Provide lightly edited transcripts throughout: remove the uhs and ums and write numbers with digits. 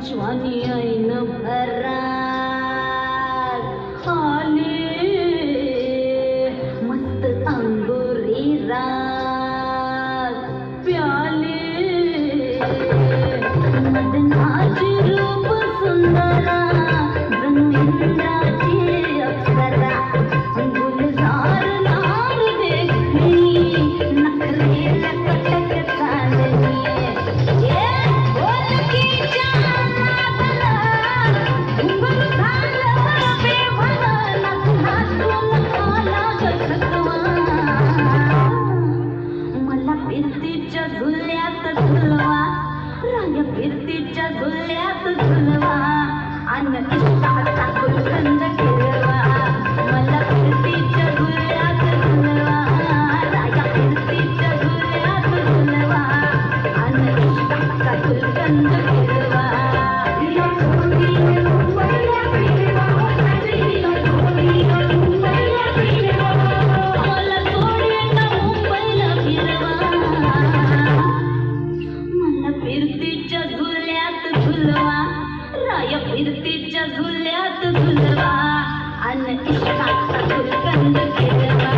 ज्वानी ऐन भरात खाली मस्त अंगुरी रात प्याली मदनाची रूप सुंदरा जमिंद्राची अप्सरा गुलजार लाल देखणी नखरे लकटक चालली फिरतीच्या झुल्यात झुलवा राया फिरतीच्या झुल्यात झुलवा अन्न इष्टाचा गुलकंद फिरवा मला फिरतीच्या झुल्यात झुलवा राया फिरतीच्या झुल्यात झुलवा अन्न इष्टाचा गुलकंद फिरवा फिरतीच्या झुल्यात झुलवा राया फिरतीच्या झुल्यात झुलवा अन इष्टाचा गुलकंद फिरवा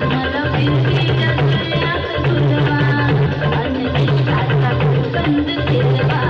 मला फिरतीच्या झुल्यात झुलवा अन इष्टाचा गुलकंद फिरवा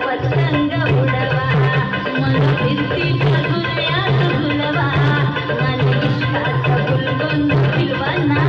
पतंग उडवा मला फिरतीच्या झुल्यात झुलवा मला इष्टाचा गुलकंद फिरवा ना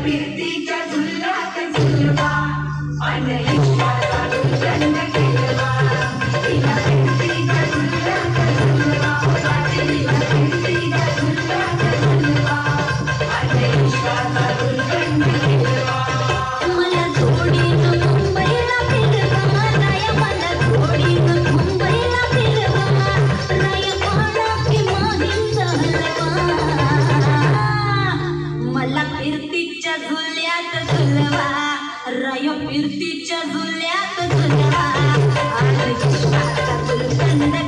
फिरतीच्या झुल्यात झुलवा अन इष्टाचा गुलकंद फिरवा तिला फिरतीच्या झुल्यात झुलवा तिला फिरतीच्या झुल्यात झुलवा अन इष्टाचा गुलकंद फिरवा मला जोडीनं मुंबईला फिरवा राया मला जोडीनं मुंबईला फिरवा राया पाडा की माहीचा हलवा मला फिरतीच्या झुल्यात झुलवा राया फिरतीच्या झुल्यात झुलवा आणि इष्टाचा गुलकंद